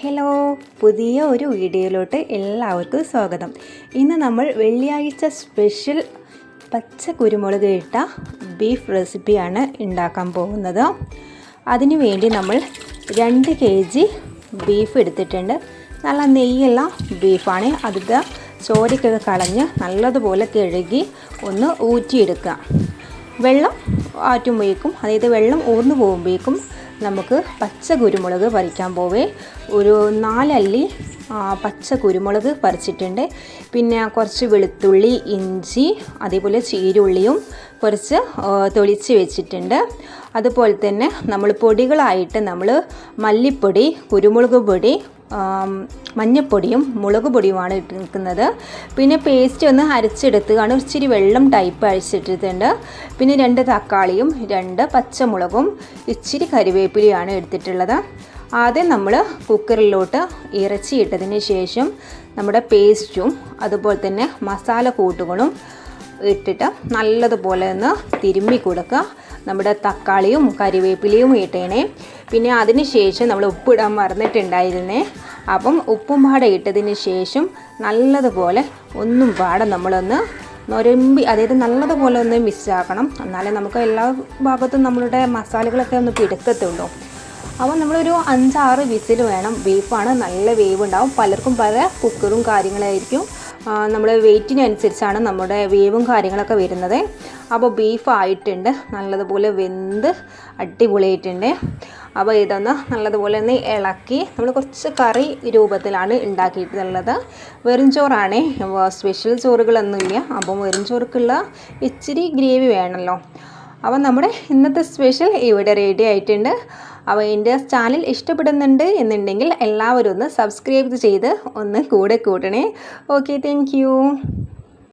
Hello, പുതിയ ഒരു വീഡിയോയിലോട്ട് എല്ലാവർക്കും സ്വാഗതം. ഇന്ന് നമ്മൾ വെള്ളിയാഴ്ച സ്പെഷ്യൽ പച്ച കുരുമുളക് ഇട്ട ബീഫ് റെസിപ്പിയാണ് ഉണ്ടാക്കാൻ പോകുന്നത്. അതിനു വേണ്ടി നമ്മൾ 2 kg ബീഫ് എടുത്തിട്ടുണ്ട്. നല്ല നെയ്യുള്ള ബീഫാണ്. അതിൻ്റെ ചോരയൊക്കെ കളഞ്ഞ് നല്ലതുപോലെ കഴുകി ഒന്ന് ഊറ്റിയെടുക്കുക. വെള്ളം ആറ്റുമ്പോഴേക്കും, അതായത് വെള്ളം ഊർന്നു പോകുമ്പോഴേക്കും നമുക്ക് പച്ച കുരുമുളക് പറിക്കാൻ പോവേ. ഒരു 4 അല്ലി പച്ച കുരുമുളക് പറിച്ചിട്ടുണ്ട്. പിന്നെ കുറച്ച് വെളുത്തുള്ളി, ഇഞ്ചി, അതേപോലെ ചീരുള്ളിയും കുറച്ച് തൊലിച്ച് വെച്ചിട്ടുണ്ട്. അതുപോലെ തന്നെ നമ്മൾ പൊടികളായിട്ട് മല്ലിപ്പൊടി, കുരുമുളക് പൊടി, മഞ്ഞൾപ്പൊടിയും മുളക് പൊടിയുമാണ് ഇട്ടിരിക്കുന്നത്. പിന്നെ പേസ്റ്റ് ഒന്ന് അരച്ചെടുത്തുകയാണ് ഇച്ചിരി വെള്ളം ടൈപ്പ് അരച്ചിട്ടിട്ടുണ്ട്. പിന്നെ 2 തക്കാളിയും 2 പച്ചമുളകും ഇച്ചിരി കറിവേപ്പിലയാണ് എടുത്തിട്ടുള്ളത്. ആദ്യം നമ്മൾ കുക്കറിലോട്ട് ഇറച്ചി ഇട്ടതിന് ശേഷം നമ്മുടെ പേസ്റ്റും അതുപോലെ തന്നെ മസാല കൂട്ടുകളും ഇട്ടിട്ട് നല്ലതുപോലെ ഒന്ന് തിരുമ്മി കൊടുക്കുക. നമ്മുടെ തക്കാളിയും കറിവേപ്പിലയും ഇട്ടേനെ. പിന്നെ അതിന് ശേഷം നമ്മൾ ഉപ്പിടാൻ മറന്നിട്ടുണ്ടായിരുന്നേ. അപ്പം ഉപ്പും പാടെ ഇട്ടതിന് ശേഷം നല്ലതുപോലെ ഒന്നും പാടെ നമ്മളൊന്ന് നൊരമ്പി, അതായത് നല്ലതുപോലെ ഒന്ന് മിക്സാക്കണം. എന്നാലേ നമുക്ക് എല്ലാ ഭാഗത്തും നമ്മളുടെ മസാലകളൊക്കെ ഒന്ന് പിടുക്കത്തുള്ളൂ. അപ്പോൾ നമ്മളൊരു 5-6 വിസിൽ വേണം. ബീഫാണ്, നല്ല വേവ് ഉണ്ടാവും. പലർക്കും പല കുക്കറും കാര്യങ്ങളായിരിക്കും. നമ്മുടെ വെയിറ്റിനനുസരിച്ചാണ് നമ്മുടെ വേവും കാര്യങ്ങളൊക്കെ വരുന്നത്. അപ്പോൾ ബീഫ് ആയിട്ടുണ്ട്, നല്ലതുപോലെ വെന്ത് അടിപൊളിയായിട്ടുണ്ട്. അപ്പോൾ ഇതൊന്ന് നല്ലതുപോലെ ഒന്ന് ഇളക്കി നമ്മൾ കുറച്ച് കറി രൂപത്തിലാണ് ഉണ്ടാക്കിയിട്ടുള്ളത്. വെറും ചോറാണ്, സ്പെഷ്യൽ ചോറുകളൊന്നുമില്ല. അപ്പം വെറും ചോറുക്കുള്ള ഇച്ചിരി ഗ്രേവി വേണമല്ലോ. അപ്പോൾ നമ്മുടെ ഇന്നത്തെ സ്പെഷ്യൽ ഇവിടെ റെഡി ആയിട്ടുണ്ട്. അപ്പോൾ എൻ്റെ ചാനൽ ഇഷ്ടപ്പെടുന്നുണ്ട് എന്നുണ്ടെങ്കിൽ എല്ലാവരും ഒന്ന് സബ്സ്ക്രൈബ് ചെയ്ത് ഒന്ന് കൂടെ കൂട്ടണേ. Okay, thank you.